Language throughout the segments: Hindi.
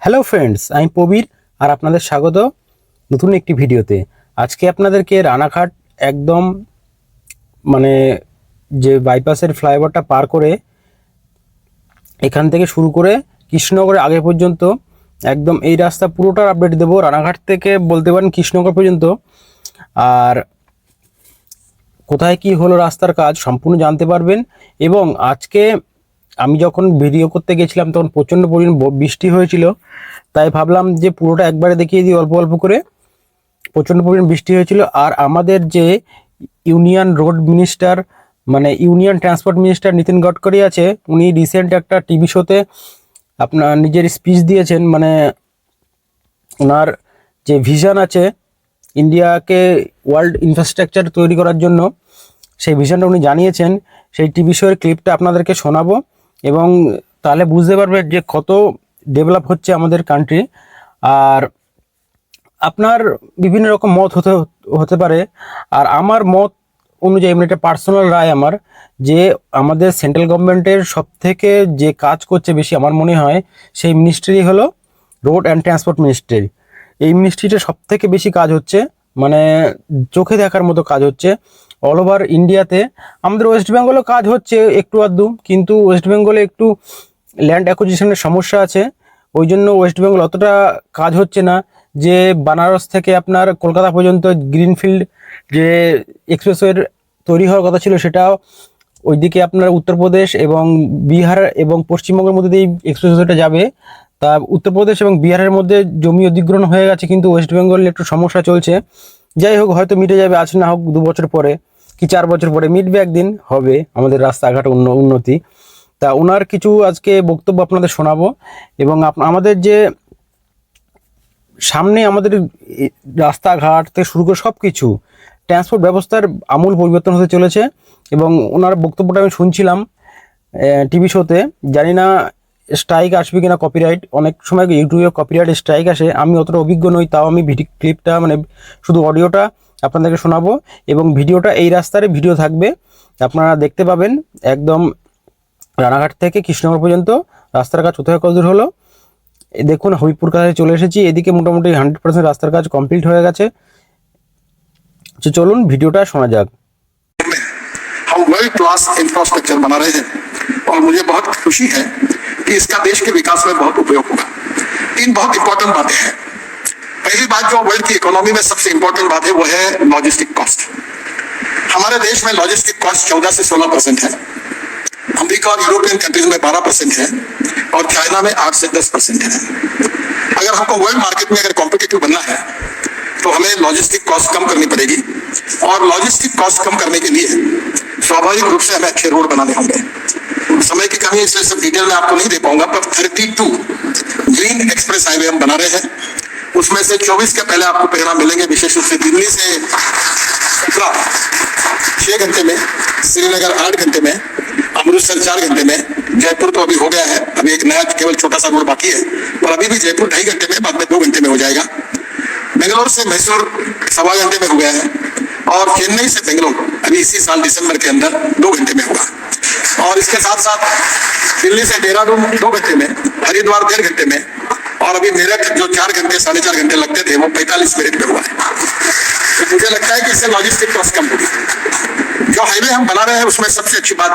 হ্যালো ফ্রেন্ডস, আমি প্রবীর আর আপনাদের স্বাগত নতুন একটি ভিডিওতে। আজকে আপনাদেরকে রানাঘাট একদম মানে যে বাইপাসের ফ্লাইওভারটা পার করে এখান থেকে শুরু করে কৃষ্ণনগরের আগে পর্যন্ত একদম এই রাস্তা পুরোটার আপডেট দেবো। রানাঘাট থেকে বলতে পারেন কৃষ্ণনগর পর্যন্ত, আর কোথায় কি হলো রাস্তার কাজ সম্পূর্ণ জানতে পারবেন। এবং আজকে আমি যখন ভিডিও করতে গেছিলাম তখন প্রচণ্ড পরিমাণ বৃষ্টি হয়েছিল, তাই ভাবলাম যে পুরোটা একবারে দেখিয়ে দিই অল্প অল্প করে। প্রচণ্ড পরিমাণ বৃষ্টি হয়েছিল। আর আমাদের যে ইউনিয়ন রোড মিনিস্টার মানে union transport minister Nitin Gadkari আছে, উনি রিসেন্ট একটা টিভি শোতে আপনার নিজের স্পিচ দিয়েছেন। মানে ওনার যে ভিশন আছে ইন্ডিয়াকে ওয়ার্ল্ড ইনফ্রাস্ট্রাকচার তৈরি করার জন্য, সেই ভিশনটা উনি জানিয়েছেন। সেই টিভি শোয়ের ক্লিপটা আপনাদেরকে শোনাবো এবং তাহলে বুঝতে পারবে যে কত ডেভেলপ হচ্ছে আমাদের কান্ট্রি। আর আপনার বিভিন্ন রকম মত হতে পারে, আর আমার মত অনুযায়ী মানে একটা পার্সোনাল রায় আমার, যে আমাদের সেন্ট্রাল গভর্নমেন্টের সব থেকে যে কাজ করছে বেশি আমার মনে হয় সেই মিনিস্ট্রি হলো রোড অ্যান্ড ট্রান্সপোর্ট মিনিস্ট্রি। এই মিনিস্ট্রিটা সব থেকে বেশি কাজ হচ্ছে, মানে চোখে দেখার মতো কাজ হচ্ছে অল ওভার ইন্ডিয়াতে। আমাদের ওয়েস্ট বেঙ্গলেও কাজ হচ্ছে একটু আধটু, কিন্তু ওয়েস্ট বেঙ্গলে একটু ল্যান্ড অ্যাকুইজিশনের সমস্যা আছে, ওই জন্য ওয়েস্ট বেঙ্গল অতটা কাজ হচ্ছে না। যে বানারস থেকে আপনার কলকাতা পর্যন্ত গ্রিনফিল্ড যে এক্সপ্রেসওয়ের তৈরি হওয়ার কথা ছিল, সেটাও ওইদিকে আপনার উত্তরপ্রদেশ এবং বিহার এবং পশ্চিমবঙ্গের মধ্যে দিয়ে এক্সপ্রেসওয়েটা যাবে। তা উত্তরপ্রদেশ এবং বিহারের মধ্যে জমি অধিগ্রহণ হয়ে গেছে, কিন্তু ওয়েস্ট বেঙ্গলে একটু সমস্যা চলছে। যাই হোক, হয়তো মিটে যাবে, আজ না হোক 2 বছর পরে কি 4 বছর পরে মিটবে, একদিন হবে আমাদের রাস্তাঘাট উন্নতি। তা ওনার কিছু আজকে বক্তব্য আপনাদের শোনাবো। এবং আমাদের যে সামনে আমাদের রাস্তাঘাট থেকে শুরু করে সব কিছু ট্রান্সপোর্ট ব্যবস্থার আমূল পরিবর্তন হতে চলেছে। এবং ওনার বক্তব্যটা আমি শুনছিলাম টিভি শোতে। জানি না স্ট্রাইক আসবে কিনা, কপিরাইট, অনেক সময় ইউটিউবে কপিরাইট স্ট্রাইক আসে। আমি অতটা অভিজ্ঞ নই, তাও আমি ক্লিপটা মানে শুধু অডিওটা আপনাদেরকে শোনাবো। এবং ভিডিওটা এই রাস্তার ভিডিও থাকবে, আপনারা দেখতে পাবেন। একদম রানাঘাট থেকে কৃষ্ণনগর পর্যন্ত রাস্তার কাজ কোথায় কত দূর হলো দেখুন। হবিপুর কাছে চলে এসেছি, এদিকে মোটামুটি 100% রাস্তার কাজ কমপ্লিট হয়ে গেছে। চলুন ভিডিওটা শোনা যাক। हम वर्ल्ड क्लास इंफ्रास्ट्रक्चर बना रहे हैं और मुझे बहुत खुशी है कि इसका देश के विकास में बहुत उपयोग होगा। 3 बहुत इंपॉर्टेंट बातें हैं। पहली बात, जो वर्ल्ड की इकोनॉमी में सबसे इंपॉर्टेंट बात है वो है लॉजिस्टिक कॉस्ट। हमारे देश में लॉजिस्टिक कॉस्ट 14 से 16% है। अमेरिका और यूरोपियन कंट्रीज में 12% है और चाइना में 8 से 10% है। अगर हमको वर्ल्ड मार्केट में अगर कॉम्पिटिटिव बनना है तो हमें लॉजिस्टिक कॉस्ट कम करनी पड़ेगी। और लॉजिस्टिक कॉस्ट कम करने के लिए स्वाभाविक रूप से हमें अच्छे रोड बनाने होंगे। समय की कमी है इसलिए सब डिटेल में आपको नहीं दे पाऊंगा, पर 32 ग्रीन एक्सप्रेस हाईवे हम बना रहे हैं। उसमें से 24 के पहले आपको परिणाम मिलेंगे, विशेष रूप से दिल्ली से 6 घंटे में, श्रीनगर 8 घंटे में, अमृतसर 4 घंटे में, जयपुर तो अभी हो गया है, अभी एक नया केवल छोटा सा रोड बाकी है, पर अभी भी जयपुर 2.5 घंटे में, बाद में 2 घंटे में हो जाएगा। बेंगलोर से मैसूर 1.25 घंटे में हो गया है, और चेन्नई से बेंगलोर अभी इसी साल दिसंबर के अंदर 2 घंटे में होगा। और इसके साथ साथ दिल्ली से देहरादून 2 घंटे में, हरिद्वार 1.5 घंटे में, और अभी मेरठ जो 4 घंटे 4.5 घंटे लगते थे वो 45 मिनट में हुआ है। तो मुझे लगता है कि इससे लॉजिस्टिक कॉस्ट कम होगी। जो हाईवे हम बना रहे हैं उसमें सबसे अच्छी बात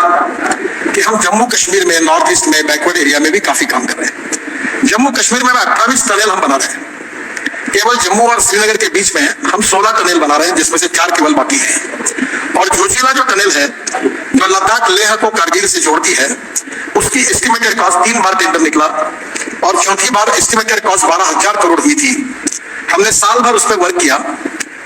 कि हम जम्मू कश्मीर में, नॉर्थ ईस्ट में, बैकवर्ड एरिया में भी काफी काम कर रहे हैं। जम्मू कश्मीर में 28 टनल हम बना रहे हैं। केवल जम्मू और श्रीनगर के बीच में हम 16 टनल बना रहे हैं, जिसमें से 4 केवल बाकी है। और जोशीला जो टनल है जो लद्दाख लेह को कारगिल से जोड़ती है, उसकी एस्टिमेटेड कॉस्ट 3 बार टेंडर निकला और चौथी बार एस्टिमेटेड कॉस्ट 12,000 करोड़ हुई थी। हमने साल भर उस पर वर्क किया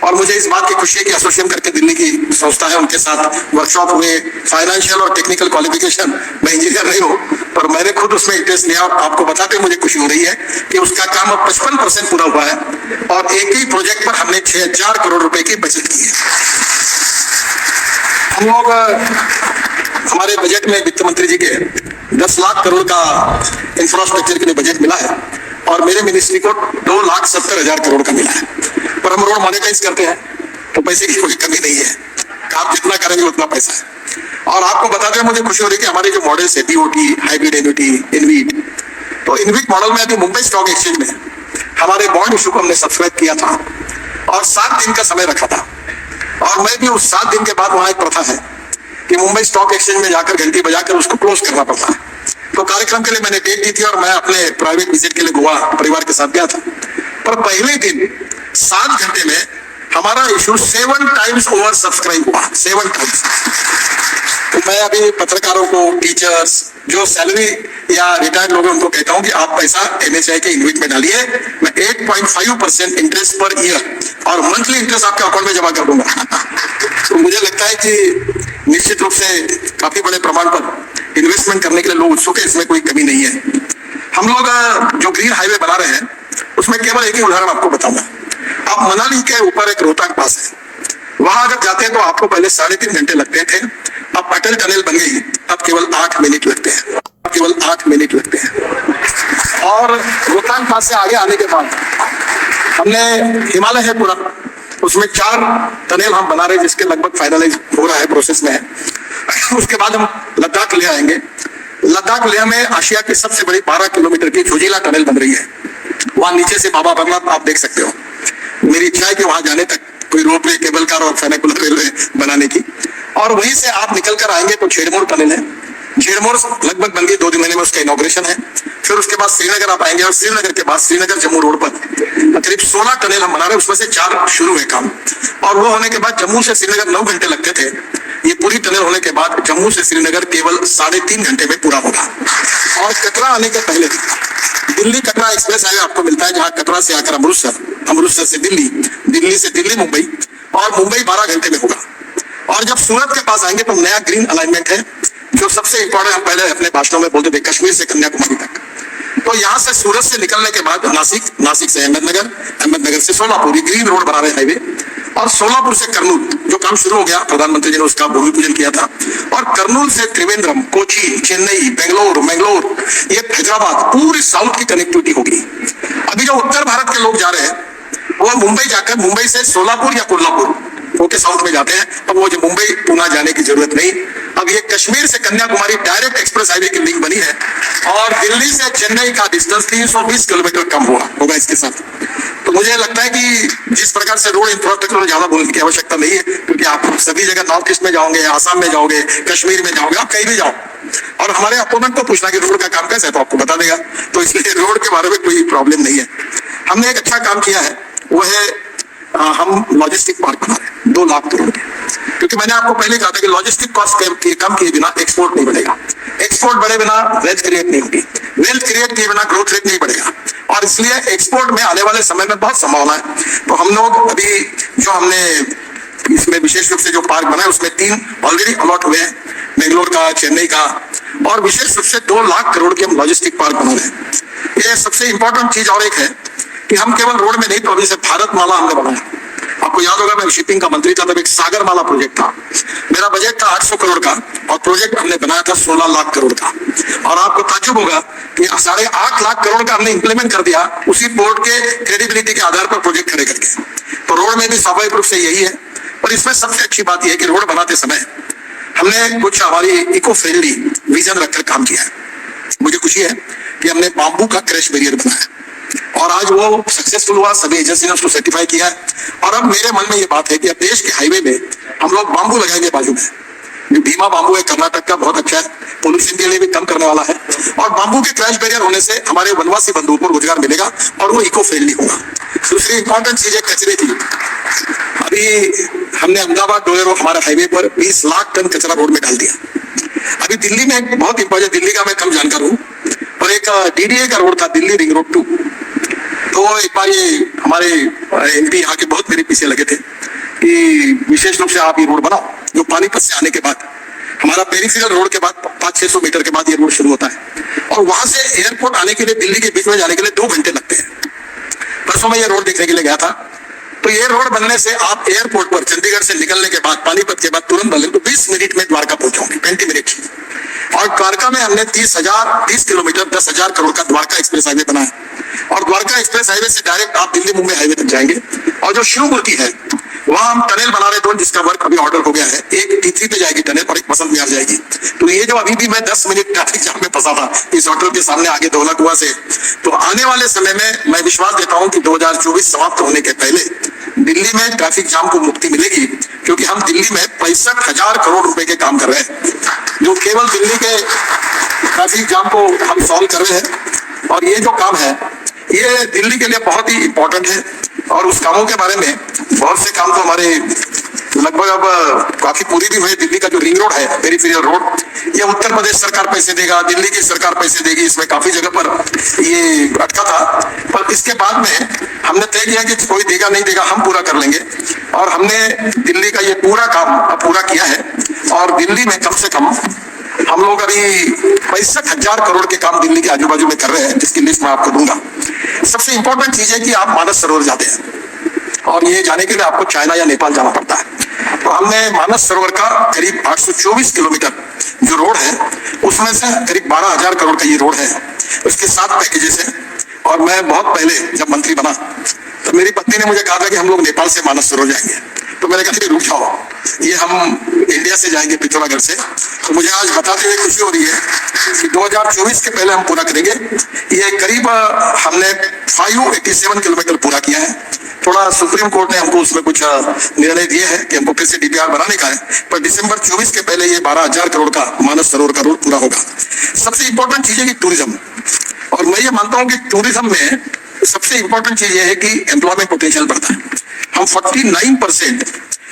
और मुझे इस बात की खुशी है कि एसोसिएशन करके दिल्ली की संस्था है, उनके साथ वर्कशॉप हुए, फाइनेंशियल और टेक्निकल क्वालिफिकेशन, मैं इंजीनियर नहीं हूँ पर मैंने खुद उसमें इंटरेस्ट लिया और आपको बताते मुझे खुशी हो रही है कि उसका काम अब 55% पूरा हुआ है और एक ही प्रोजेक्ट पर हमने 6,000 करोड़ रुपए की बचत की है। हम लोग हमारे बजट में वित्त मंत्री जी के 10 लाख करोड़ का इंफ्रास्ट्रक्चर के लिए बजट मिला है और मेरे मिनिस्ट्री को 2,70,000 करोड़ का मिला है। पर हम रोड मोनेटाइज करते हैं तो पैसे की कोई कमी नहीं है, आप जितना करेंगे उतना पैसा है। और आपको बताते हुए मुझे खुशी हो रही है कि हमारे जो मॉडल्स है, बीओटी, हाइब्रिड एन्युटी, इनवीट, तो इनविट मॉडल में अभी मुंबई स्टॉक एक्सचेंज में हमारे बॉन्ड इशू को हमने सब्सक्राइब किया था और 7 दिन का समय रखा था। और मैं भी उस 7 दिन के बाद वहां एक प्रथा है कि मुंबई स्टॉक एक्सचेंज में जाकर घंटी बजाकर उसको क्लोज करना पड़ता है। तो कार्यक्रम के लिए मैंने डेट दी थी और मैं अपने प्राइवेट विजिट के लिए गोवा परिवार के साथ गया था। पर पहले दिन 7 घंटे में हमारा इशू 7 टाइम्स ओवर सब्सक्राइब हुआ, 7 टाइम्स। तो मैं अभी पत्रकारों को, टीचर्स, जो सैलरी या रिटायर्ड लोग हैं उनको कहता हूं कि आप पैसा MSCI के इन्वेट में डालिए। मैं 8.5% इंटरेस्ट पर ईयर और मंथली इंटरेस्ट आपके अकाउंट में जमा कर दूंगा। तो मुझे लगता है कि निश्चित रूप से काफी बड़े प्रमाण पर इन्वेस्टमेंट करने के लिए लोग उत्सुक है, इसमें कोई कमी नहीं है। हम लोग जो ग्रीन हाईवे बना रहे हैं उसमें केवल एक ही उदाहरण आपको बताऊंगा। आप मनाली के ऊपर एक रोहतांग पास है, वहां अगर जाते हैं तो आपको पहले 3.5 घंटे लगते थे। अब अटल टनल बन गई, अब केवल 8 मिनट लगते हैं, केवल 8 मिनट लगते हैं। और रोहतांग पास से आगे आने के बाद हमने हिमालय है पूरा, उसमें 4 टनल हम बना रहे हैं जिसके लगभग फाइनलाइज हो रहा है, प्रोसेस में है। उसके बाद हम लद्दाख ले आएंगे। लद्दाख लेह में आशिया की सबसे बड़ी 12 किलोमीटर की जोजिला टनल बन रही है। वहां नीचे से बाबा बरनाथ आप देख सकते हो। मेरी इच्छा है कि वहां जाने तक कोई रोपवे, केबल कार और फेनिकुलर रेलवे बनाने की। और वहीं से आप निकल कर आएंगे तो छेड़मोड़ टनल है। छेड़मोड़ लगभग बन गई, 2 महीने में उसका इनॉग्रेशन है। फिर उसके बाद श्रीनगर आप आएंगे और श्रीनगर के बाद श्रीनगर जम्मू रोड पर करीब 16 टनल हम बना रहे हैं, उसमें से 4 शुरू है काम। और वो होने के बाद जम्मू से श्रीनगर 9 घंटे लगते थे, ये पूरी टनल होने के बाद जम्मू से श्रीनगर केवल 3.5 घंटे में पूरा होगा। और कटरा आने के पहले दिल्ली कटरा एक्सप्रेस हाईवे आपको मिलता है, जहां कटरा से आकर अमृतसर, अमृतसर से दिल्ली, दिल्ली से दिल्ली मुंबई, और मुंबई 12 घंटे में होगा। और जब सूरत के पास आएंगे तो नया ग्रीन अलाइनमेंट है जो सबसे इंपॉर्टेंट, हम पहले अपने भाषणों में बोलते थे, कश्मीर से कन्याकुमारी तक। तो यहाँ से सूरत से निकलने के बाद नासिक, नासिक से अहमदनगर, अहमदनगर से सोलापुर, ग्रीन रोड बना रहे हाईवे। और सोलापुर से कर्नूल जो काम शुरू हो गया, प्रधानमंत्री जी ने उसका भूमि पूजन किया था। और कर्नूल से त्रिवेंद्रम, कोची, चेन्नई, बेंगलोर, मैंगलोर, ये हैदराबाद, पूरी साउथ की कनेक्टिविटी होगी। अभी जो उत्तर भारत के लोग जा रहे हैं वो मुंबई जाकर, मुंबई से सोलापुर या कोल्हापुर होके साउथ में जाते हैं। अब वो जो मुंबई पुणे जाने की जरूरत नहीं। अब ये कश्मीर से कन्याकुमारी डायरेक्ट एक्सप्रेस हाईवे की लिंक बनी है। और दिल्ली से चेन्नई का डिस्टेंस 320 किलोमीटर कम होगा इसके साथ। तो मुझे लगता है कि जिस प्रकार से रोड इंफ्रास्ट्रक्चर ज्यादा बोलने की आवश्यकता नहीं है, क्योंकि आप सभी जगह नॉर्थ ईस्ट में जाओगे, आसाम में जाओगे, कश्मीर में जाओगे, आप कहीं भी जाओ और हमारे अपोनेंट को पूछना कि रोड का काम कैसा है तो आपको बता देगा। तो इसलिए रोड के बारे में कोई प्रॉब्लम नहीं है। हमने एक अच्छा काम किया है, वो है हम लॉजिस्टिक पार्क बना रहे हैं 2 लाख करोड़ के। क्योंकि मैंने आपको पहले कहा था कि लॉजिस्टिक कॉस्ट कम किए बिना एक्सपोर्ट नहीं बढ़ेगा, एक्सपोर्ट बढ़े बिना वेल्थ क्रिएट नहीं होगी, वेल्थ क्रिएट किए बिना ग्रोथ रेट नहीं बढ़ेगा। और इसलिए एक्सपोर्ट में आने वाले समय में बहुत संभावना है। तो हम लोग अभी जो हमने इसमें विशेष रूप से जो पार्क बनाए उसमें 3 ऑलरेडी अलॉट हुए हैं, बेंगलोर का, चेन्नई का, और विशेष रूप से 2 लाख करोड़ के हम लॉजिस्टिक पार्क बना रहे हैं। ये सबसे इंपॉर्टेंट चीज और एक है कि हम केवल रोड में नहीं, तो अभी से भारत माला हमने बनाया। आपको याद होगा मैं शिपिंग का मंत्री था, तब एक सागर माला प्रोजेक्ट था। मेरा बजट था 800 करोड़ का और प्रोजेक्ट हमने बनाया था 16 लाख करोड़ का। और आपको ताज्जुब होगा कि 8.5 लाख करोड़ का हमने इंप्लीमेंट कर दिया उसी पोर्ट के क्रेडिबिलिटी के आधार पर प्रोजेक्ट खड़े करके। तो रोड में भी स्वाभाविक रूप से यही है। पर इसमें सबसे अच्छी बात यह है कि रोड बनाते समय हमने कुछ हमारी इको फ्रेंडली विजन रखकर काम किया है। मुझे खुशी है कि हमने बांबू का क्रैश बैरियर बनाया और आज वो सक्सेसफुल हुआ, सभी एजेंसी ने उसको सर्टिफाई किया है। और अब मेरे मन में ये बात है कि अब देश के हाईवे में हम लोग बांबू लगाएंगे बाजू में। जो भीमा बांबू है कर्नाटक का, बहुत अच्छा है, पोल्यूशन के लिए भी कम करने वाला है। और बांबू के क्रैश बैरियर होने से हमारे वनवासी बंधुओं को रोजगार मिलेगा और वो इको फ्रेंडली होगा। दूसरी इंपॉर्टेंट चीज है कचरे की। अभी हमने अहमदाबाद डोलेरो हमारे हाईवे पर 20 लाख टन कचरा रोड में डाल दिया। अभी दिल्ली में एक बहुत इंपॉर्टेंट, दिल्ली का मैं कम जानकार हूँ, पर एक DDA का रोड था, दिल्ली रिंग रोड 2। तो एक बार ये हमारे MP यहाँ के बहुत मेरे पीछे लगे थे कि विशेष रूप से आप ये रोड बनाओ, जो पानीपत से आने के बाद हमारा पेरिफेरल रोड के बाद 500-600 मीटर के बाद ये रोड शुरू होता है। और वहां से एयरपोर्ट आने के लिए, दिल्ली के बीच में जाने के लिए 2 घंटे लगते हैं। परसों मैं ये रोड देखने के लिए गया था। तो ये रोड बनने से आप एयरपोर्ट पर चंडीगढ़ से निकलने के बाद, पानीपत के बाद तुरंत बदले तो 20 मिनट में द्वारका पहुंचाओगे, 20 मिनट। और द्वारका में हमने 30 किलोमीटर 10,000 करोड़ का द्वारका एक्सप्रेस हाईवे बनाया। और द्वारका एक्सप्रेस हाईवे से डायरेक्ट आप दिल्ली मुंबई हाईवे तक जाएंगे। और जो शिवमूर्ति है वहां हम टनल बना रहे 2, जिसका वर्क अभी ऑर्डर हो गया है। एक T3 पे जाएगी टनल और एक बसंत विहार जाएगी। तो ये जो अभी भी मैं 10 मिनट ट्रैफिक जाम में फंसा था इस होटल के सामने आगे धौला कुआं से, तो आने वाले समय में मैं विश्वास देता हूं कि 2024 समाप्त होने के पहले दिल्ली में ट्रैफिक जाम को मुक्ति मिलेगी, क्योंकि हम दिल्ली में 65,000 करोड़ रुपए के काम कर रहे हैं, जो केवल दिल्ली के ट्रैफिक जाम को हम सॉल्व कर रहे हैं। और ये जो काम है ये दिल्ली के लिए बहुत ही इंपॉर्टेंट है, और उस कामों के बारे में बहुत से काम तो हमारे लगभग अब काफी पूरी भी हुई। दिल्ली का जो रिंग रोड है, पेरिफेरल रोड, ये उत्तर प्रदेश सरकार पैसे देगा, दिल्ली की सरकार पैसे देगी, इसमें काफी जगह पर ये अटका था। पर इसके बाद में हमने तय किया कि कोई देगा नहीं देगा, हम पूरा कर लेंगे, और हमने दिल्ली का ये पूरा काम अब पूरा किया है। और दिल्ली में कम से कम हम लोग अभी 65,000 करोड़ के काम दिल्ली के आजू बाजू में कर रहे हैं, जिसकी लिस्ट मैं आपको दूंगा। सबसे इंपॉर्टेंट चीज है कि आप मानस सरोवर जाते हैं, और ये जाने के लिए आपको चाइना या नेपाल जाना पड़ता है। तो हमने मानस सरोवर का करीब 824 किलोमीटर जो रोड है, उसमें से करीब 12,000 करोड़ का ये रोड है। उसके 7 पैकेजेस हैं। और मैं बहुत पहले जब मंत्री बना तो मेरी पत्नी ने मुझे कहा था कि हम लोग नेपाल से मानस सरोवर जाएंगे। तो मैंने कहा रुक जाओ, ये हम इंडिया से जाएंगे पिथौरागढ़ से। तो मुझे आज बताते हुए खुशी हो रही है कि 2024 के पहले हम पूरा करेंगे। ये करीब हमने 587 किलोमीटर पूरा किया है। थोड़ा सुप्रीम कोर्ट ने हमको उसमें कुछ निर्णय दिए हैं कि हमको फिर से DPR बनाने का है, पर दिसंबर 24 के पहले ये 12,000 करोड़ का मानस सरोवर का रोड पूरा होगा। सबसे इंपॉर्टेंट चीज है कि टूरिज्म, और मैं ये मानता हूं कि टूरिज्म में सबसे इंपॉर्टेंट चीज ये है कि एम्प्लॉयमेंट पोटेंशियल बढ़ता है। हम 49%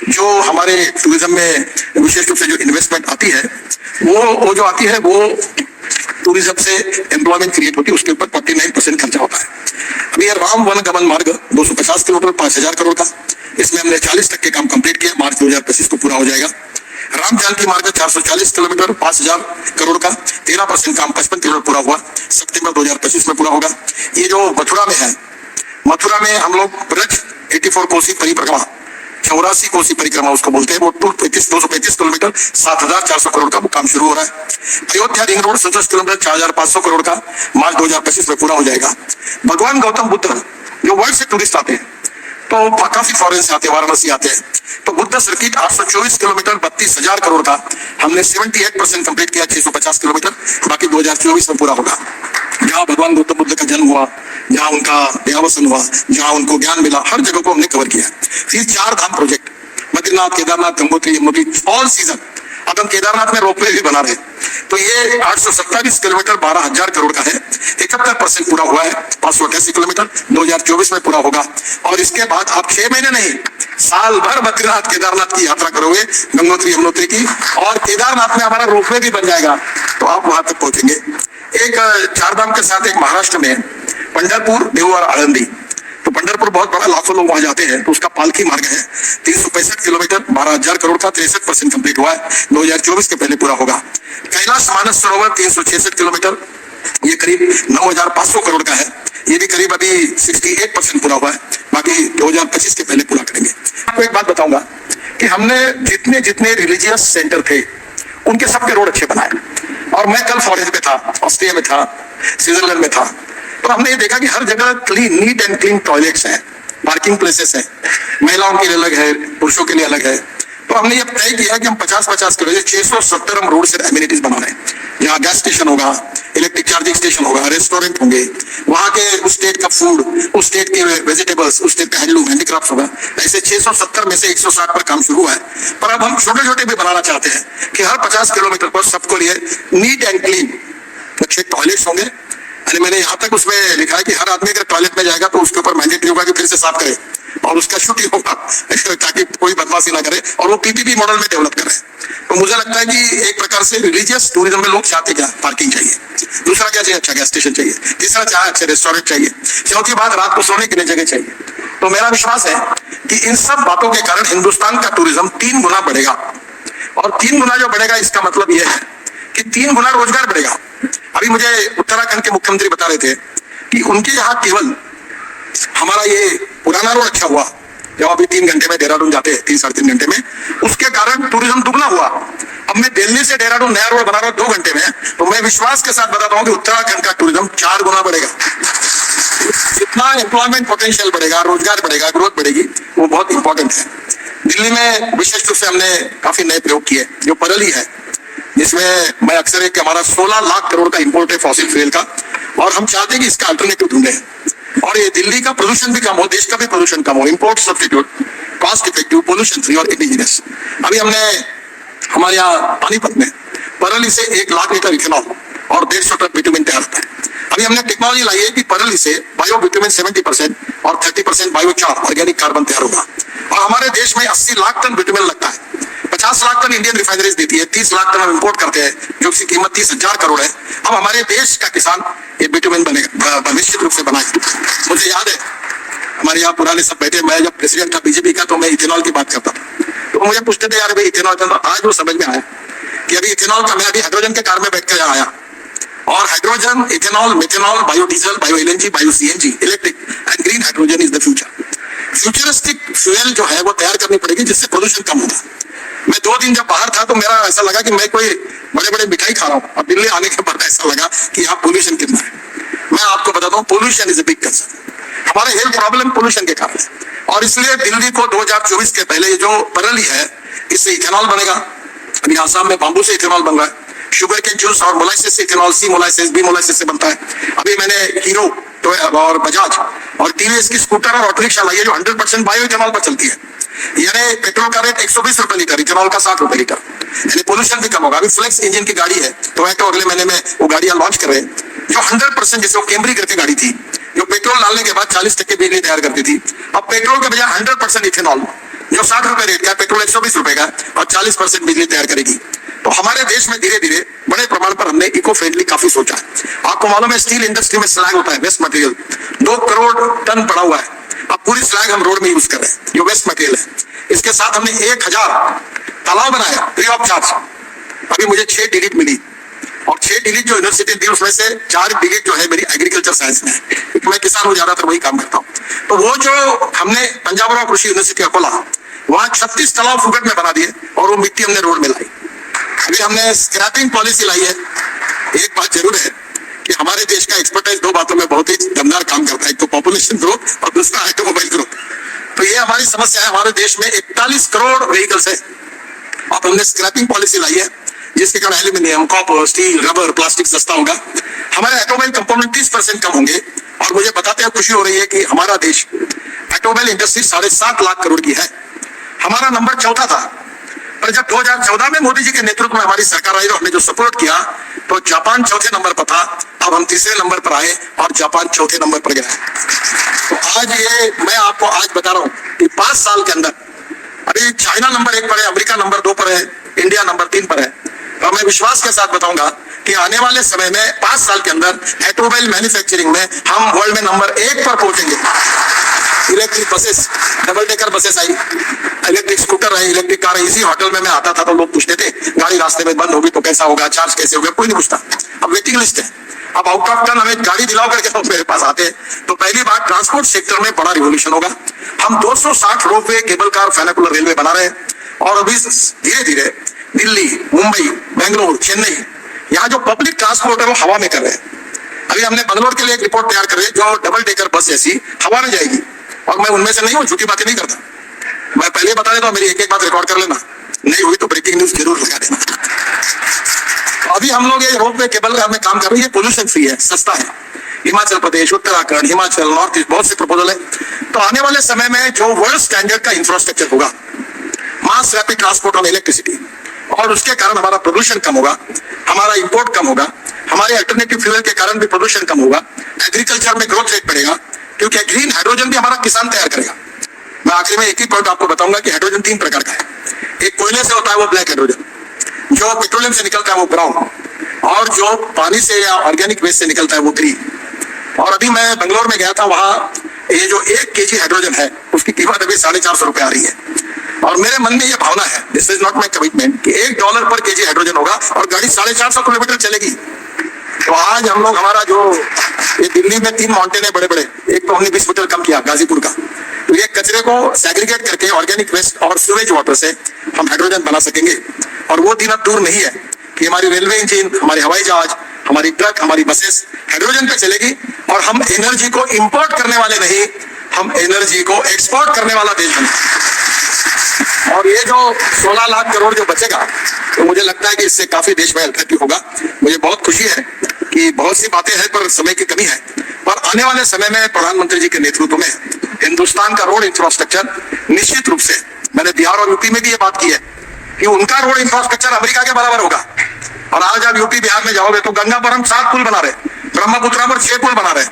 जो हमारे टूरिज्म में विशेष रूप से जो इन्वेस्टमेंट आती है वो जो आती है वो टूरिज्म से एम्प्लॉयमेंट क्रिएट होती है, उसके ऊपर 49% खर्चा होता है। अभी राम वन गमन मार्ग 250 किलोमीटर 5,000 करोड़ का, इसमें हमने 40% काम कंप्लीट किया, मार्च 2025 को पूरा हो जाएगा। राम जानकी मार्ग 440 किलोमीटर 5,000 करोड़ का, 13% काम 55 किलोमीटर पूरा हुआ, सितंबर 2025 में पूरा होगा। ये जो मथुरा में है, मथुरा में हम लोग ब्रज 84 कोसी परिक्रमा, 84 कोसी परिक्रमा उसको बोलते हैं, वो 235 किलोमीटर 7,400 करोड़ का वो काम शुरू हो रहा है। Ayodhya ring road 67 kilometre 4,500 crore का, मार्च 2025 में पूरा हो जाएगा। भगवान गौतम बुद्ध जो वर्ल्ड से टूरिस्ट आते हैं, तो काफी फॉरेन से आते हैं, वाराणसी आते हैं, तो बुद्ध सर्किट 824 किलोमीटर 32,000 करोड़ का हमने 78% कंप्लीट किया, 650 किलोमीटर, बाकी 2024 में पूरा होगा। जहाँ भगवान गौतम बुद्ध का जन्म हुआ, जहाँ उनका देहावसन हुआ, जहाँ उनको ज्ञान मिला, हर जगह को हमने कवर किया। फिर 4 Dham project, Badrinath, Kedarnath, Gangotri, Yamunotri, all season. अब हम केदारनाथ में रोपवे भी बना रहे हैं, तो ये 827 किलोमीटर 12,000 करोड़ का है, 71% पूरा हुआ है, 588 किलोमीटर 2024 में पूरा होगा। और इसके बाद आप 6 महीने नहीं, साल भर बद्रीनाथ केदारनाथ की यात्रा करोगे, गंगोत्री यमुनोत्री की, और केदारनाथ में हमारा रोपवे भी बन जाएगा, तो आप वहां तक पहुंचेंगे। एक 4 धाम के साथ एक महाराष्ट्र में पंढरपुर, देव और आळंदी, तो पंढरपुर बहुत बड़ा, लाखों लोग वहां जाते हैं, तो उसका पालकी मार्ग है 365 किलोमीटर 12,000 करोड़ का, 63% कंप्लीट हुआ है, 2024 के पहले पूरा होगा। कैलाश मानस सरोवर 366 किलोमीटर, ये करीब 9,500 करोड़ का है, ये भी करीब अभी 68% पूरा हुआ है, बाकी 2025 के पहले पूरा करेंगे। आपको एक बात बताऊंगा कि हमने जितने जितने रिलीजियस सेंटर थे उनके सबके रोड अच्छे बनाए। और मैं कल फॉरेन में था, ऑस्ट्रिया में था, स्विट्जरलैंड में था, तो हमने ये देखा कि हर जगह clean, neat and clean toilets हैं, पार्किंग प्लेसेस हैं, महिलाओं के लिए अलग है, पुरुषों के लिए अलग है। तो हमने ये तय किया कि हम 50-50 किलो 670 हम रोड से एमिनिटीज बना रहे हैं, जहाँ गैस स्टेशन होगा, इलेक्ट्रिक चार्जिंग स्टेशन होगा, रेस्टोरेंट होंगे, वहाँ के उस स्टेट का फूड, उस स्टेट के वेजिटेबल्स, उस स्टेट का हैंडलूम, हैंडीक्राफ्ट होगा। ऐसे 670 में से 160 पर काम शुरू हुआ है, पर अब हम छोटे छोटे भी बनाना चाहते हैं कि हर 50 किलोमीटर पर सबको लिए नीट एंड क्लीन अच्छे टॉयलेट्स होंगे। अरे मैंने यहाँ तक उसमें लिखा है कि हर आदमी अगर टॉयलेट में जाएगा तो उसके ऊपर मैंडेटरी होगा कि फिर से साफ करे, और उसका शूटिंग होगा ताकि कोई बदमाशी ना करे, और वो PPP मॉडल में डेवलप करे। तो मुझे लगता है कि एक प्रकार से रिलीजियस टूरिज्म में लोग चाहते क्या, पार्किंग चाहिए, दूसरा क्या चाहिए, अच्छा गैस स्टेशन चाहिए, तीसरा चाहे अच्छे रेस्टोरेंट चाहिए, चौथी बात रात को सोने के लिए जगह चाहिए। तो मेरा विश्वास है कि इन सब बातों के कारण हिंदुस्तान का टूरिज्म 3 गुना बढ़ेगा, और 3 गुना जो बढ़ेगा इसका मतलब यह है कि 3 गुना रोजगार बढ़ेगा। अभी मुझे उत्तराखंड के मुख्यमंत्री बता रहे थे कि उनके यहाँ केवल हमारा ये पुराना रोड अच्छा हुआ, जब अभी 3 घंटे में देहरादून जाते हैं, 3-3.5 घंटे में, उसके कारण टूरिज्म दुगना हुआ। अब मैं दिल्ली से देहरादून नया रोड बना रहा हूँ 2 घंटे में, तो मैं विश्वास के साथ बताता हूँ कि उत्तराखंड का टूरिज्म 4 गुना बढ़ेगा। जितना एम्प्लॉयमेंट पोटेंशियल बढ़ेगा, रोजगार बढ़ेगा, ग्रोथ बढ़ेगी, वो बहुत इंपॉर्टेंट है। दिल्ली में विशेष रूप से हमने काफी नए प्रयोग किए, जो परली है, जिसमें मैं अक्सर एक हमारा 16 लाख करोड़ का इंपोर्ट है फॉसिल फ्यूल का, और हम चाहते हैं कि इसका अल्टरनेटिव ढूंढे, और ये दिल्ली का पोल्यूशन भी कम हो, देश का भी पोल्यूशन कम हो, import substitute, cost effective, pollution free और इंडिजिनस। अभी हमने हमारे यहाँ पानीपत में परली से 1 लाख लीटर इथेनॉल और 150 टन बिटुमिन तैयार होता है। अभी हमने टेक्नोलॉजी लाई है कि परली से बायो बिटुमिन 70% और 30% बायोचार ऑर्गेनिक कार्बन तैयार होगा, और हमारे देश में 80 लाख टन बिटुमिन लगता है। 50 लाख टन इंडियन रिफाइनरीज देती है, 30 लाख टन हम इंपोर्ट करते हैं, जो उसकी कीमत 30,000 करोड़ है। अब हमारे देश का किसान ये बिटुमिन बनेगा, निश्चित रूप से बनाएगा। मुझे याद है हमारे यहाँ पुराने सब बैठे, मैं जब प्रेसिडेंट था बीजेपी का, तो मैं इथेनॉल की बात करता था, तो मुझे पूछते थे यार भाई इथेनॉल, आज वो समझ में आया कि अभी इथेनॉल का, मैं अभी हाइड्रोजन के कार में बैठ कर आया, और hydrogen, ethanol, methanol, biodiesel, bio LNG, bio CNG, electric and green hydrogen is the future. Futuristic fuel जो है वो तैयार करनी पड़ेगी, जिससे पोल्यूशन कम होगा। मैं 2 दिन जब बाहर था तो मेरा ऐसा लगा कि मैं कोई बड़े बड़े मिठाई खा रहा हूँ, और दिल्ली आने के बाद ऐसा लगा कि यहाँ पोल्यूशन कितना है। मैं आपको बताता हूँ, pollution is a big concern. हमारे हेल्थ प्रॉब्लम पोल्यूशन के कारण है, और इसलिए दिल्ली को 2024 के पहले ये जो परली है, इससे इथेनॉल बनेगा। अभी आसाम में बाम्बू से इथेनॉल बन रहा है, शुगर के जूस और मोलाइसिस से इथेनॉल, सी मोलाइसिस, बी मोलाइसिस से बनता है। अभी मैंने हीरो और बजाज और टीवीएस की स्कूटर और ऑटो रिक्शा लाई है, जो 100% बायो इथेनॉल पर चलती है। यानी पेट्रोल का रेट 120 रुपए लीटर, इथेनॉल का 60 रुपए लीटर, यानी पोल्यूशन भी कम होगा। अभी फ्लेक्स इंजन की गाड़ी है, टोयोटा अगले महीने में वो गाड़ियां लॉन्च कर रहे हैं, जो 100%, जैसे वो कैमरी करके गाड़ी थी, जो पेट्रोल डालने के बाद 40% बिजली तैयार करती थी, अब पेट्रोल के बजाय 100% इथेनॉल, जो 60 रुपए रेट का है, पेट्रोल 120 रुपए का, और 40% बिजली तैयार करेगी। तो हमारे देश में धीरे धीरे बड़े प्रमाण पर हमने इको फ्रेंडली काफी सोचा है। आपको मालूम है स्टील इंडस्ट्री में स्लैग होता है, वेस्ट मटेरियल, 2 करोड़ टन पड़ा हुआ है। अब पूरी स्लैग हम रोड में यूज कर रहे हैं, जो वेस्ट मटेरियल है। इसके साथ हमने 1000 तालाब बनाया फ्री ऑफ चार्ज। अभी मुझे 6 डिलीट मिली, और 6 डिलीट जो यूनिवर्सिटी दी उसमें से 4 डिलीट जो है मेरी एग्रीकल्चर साइंस में है, क्योंकि मैं किसान हूँ, ज्यादातर वही काम करता हूँ। तो वो जो हमने पंजाब राव कृषि यूनिवर्सिटी खोला, वहाँ 36 तालाब फुकट में बना दिए, और वो मिट्टी हमने रोड में लाई। अभी हमने स्क्रैपिंग पॉलिसी लाई है। एक बात जरूर है कि हमारे देश का एक्सपर्टाइज 2 बातों में बहुत ही दमदार काम करता है, एक तो पॉपुलेशन ग्रोथ और दूसरा ऑटोमोबाइल ग्रोथ। तो ये हमारी समस्या है। हमारे देश में 41 करोड़ व्हीकल्स है, अब हमने स्क्रैपिंग पॉलिसी लाई है, जिसके कारण aluminium, copper, steel, rubber, plastic सस्ता होगा। हमारे ऑटोमोबाइल कंपोनेंट 30% कम होंगे, और मुझे बताते हुए खुशी हो रही है कि हमारा देश ऑटोमोबाइल इंडस्ट्री 7.5 लाख करोड़ की है। हमारा नंबर 4था था, पर जब 2014 में मोदी जी के नेतृत्व में हमारी सरकार आई, हमने जो सपोर्ट किया, तो जापान 4थे नंबर पर था। अब हम 3रे नंबर पर आए, और जापान 4थे नंबर पर गया है। तो आज ये मैं आपको आज बता रहा हूं कि 5 साल के अंदर अभी चाइना नंबर 1 पर है, अमेरिका नंबर 2 पर है, इंडिया नंबर 3 पर है। और मैं विश्वास के साथ बताऊंगा कि आने वाले समय में 5 साल के अंदर ऑटोमोबाइल मैन्युफैक्चरिंग में हम वर्ल्ड में नंबर 1 पर पहुंचेंगे। Electric buses, double decker buses आई, इलेक्ट्रिक स्कूटर आई, इलेक्ट्रिक कार आई। इसी होटल में मैं आता था तो लोग पूछते थे गाड़ी रास्ते में बंद होगी तो कैसा होगा, चार्ज कैसे होगा, कोई नहीं पूछता। अब वेटिंग लिस्ट है। अब आउट ऑफ टर्न हमें गाड़ी दिलाओ करके लोग मेरे पास आते हैं। तो पहली बात, ट्रांसपोर्ट सेक्टर में बड़ा रिवोल्यूशन होगा। हम 260 रोपवे, केबल कार, फेनिकुलर रेलवे बना रहे हैं, और अभी धीरे धीरे दिल्ली, मुंबई, बेंगलोर, चेन्नई, यहाँ जो पब्लिक ट्रांसपोर्ट है वो हवा में कर रहे हैं। अभी हमने बंगलोर के लिए एक रिपोर्ट तैयार कर रहे हैं, जो डबल डेकर बस जैसी हवा में जाएगी, और मैं उनमें से नहीं हूँ, झूठी बातें नहीं करता। मैं पहले बता देता हूँ, मेरी एक बात रिकॉर्ड कर लेना, नहीं हुई तो ब्रेकिंग न्यूज जरूर लगा देना। अभी हम लोग ये रोपवे, केबल में काम कर रहे हैं, पोल्यूशन फ्री है, सस्ता है। हिमाचल प्रदेश, उत्तराखंड, हिमाचल, नॉर्थ ईस्ट, बहुत से प्रपोजल है। तो आने वाले समय में जो वर्ल्ड स्टैंडर्ड का इंफ्रास्ट्रक्चर होगा, mass rapid transport on electricity, और उसके कारण हमारा प्रदूषण कम होगा, हमारा इंपोर्ट कम होगा, हमारे अल्टरनेटिव फ्यूल के कारण भी प्रदूषण कम होगा, एग्रीकल्चर में ग्रोथ रेट बढ़ेगा, क्योंकि ग्रीन हाइड्रोजन भी हमारा किसान तैयार करेगा। मैं आखिर में एक ही पॉइंट आपको बताऊंगा कि हाइड्रोजन 3 प्रकार का है। एक कोयले से होता है वो ब्लैक हाइड्रोजन, जो पेट्रोलियम से निकलता है वो ब्राउन, और जो पानी से या ऑर्गेनिक वेस्ट से निकलता है वो ग्रीन। और अभी मैं बेंगलोर में गया था, वहाँ ये जो 1 kg हाइड्रोजन है उसकी कीमत अभी 450 रुपए आ रही है। और मेरे मन में ये भावना है, this is not my commitment, कि $1 पर kg हाइड्रोजन होगा और गाड़ी 450 किलोमीटर चलेगी। तो आज हम लोग, हमारा जो ये दिल्ली में 3 माउंटेन है बड़े बड़े, एक तो हमने 20 मीटर कम किया गाजीपुर का, तो ये कचरे को सेग्रीगेट करके ऑर्गेनिक वेस्ट और सीवेज वाटर से हम हाइड्रोजन बना सकेंगे। और वो दिन अब दूर नहीं है कि हमारी रेलवे इंजन, हमारे हवाई जहाज, हमारी ट्रक, हमारी बसेस हाइड्रोजन पे चलेगी, और हम एनर्जी को इंपोर्ट करने वाले नहीं, हम एनर्जी को एक्सपोर्ट करने वाला देश बनेंगे। और ये जो 16 लाख करोड़ जो बचेगा, तो मुझे लगता है कि इससे काफी देश में हेल्प होगा। मुझे बहुत खुशी है कि बहुत सी बातें हैं पर समय की कमी है, पर आने वाले समय में प्रधानमंत्री जी के नेतृत्व में हिंदुस्तान का रोड इंफ्रास्ट्रक्चर निश्चित रूप से, मैंने बिहार और यूपी में भी ये बात की है कि उनका रोड इंफ्रास्ट्रक्चर अमेरिका के बराबर होगा। और आज आप यूपी बिहार में जाओगे तो गंगा पर हम 7 पुल बना रहे, ब्रह्मपुत्र पर 6 पुल बना रहे।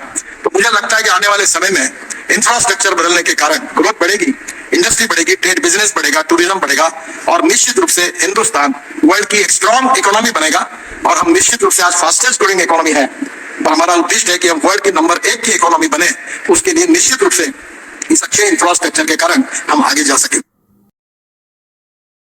तो मुझे लगता है कि आने वाले समय में इंफ्रास्ट्रक्चर बदलने के कारण ग्रोथ बढ़ेगी, इंडस्ट्री बढ़ेगी, ट्रेड बिजनेस बढ़ेगा, टूरिज्म बढ़ेगा, और निश्चित रूप से हिंदुस्तान वर्ल्ड की एक स्ट्रॉन्ग इकोनॉमी बनेगा। और हम निश्चित रूप से आज फास्टेस्ट ग्रोइंग इकोनॉमी है, पर हमारा उद्देश्य है कि हम वर्ल्ड की नंबर 1 की इकोनॉमी बने। उसके लिए निश्चित रूप से इस अच्छे इंफ्रास्ट्रक्चर के कारण हम आगे जा सकें।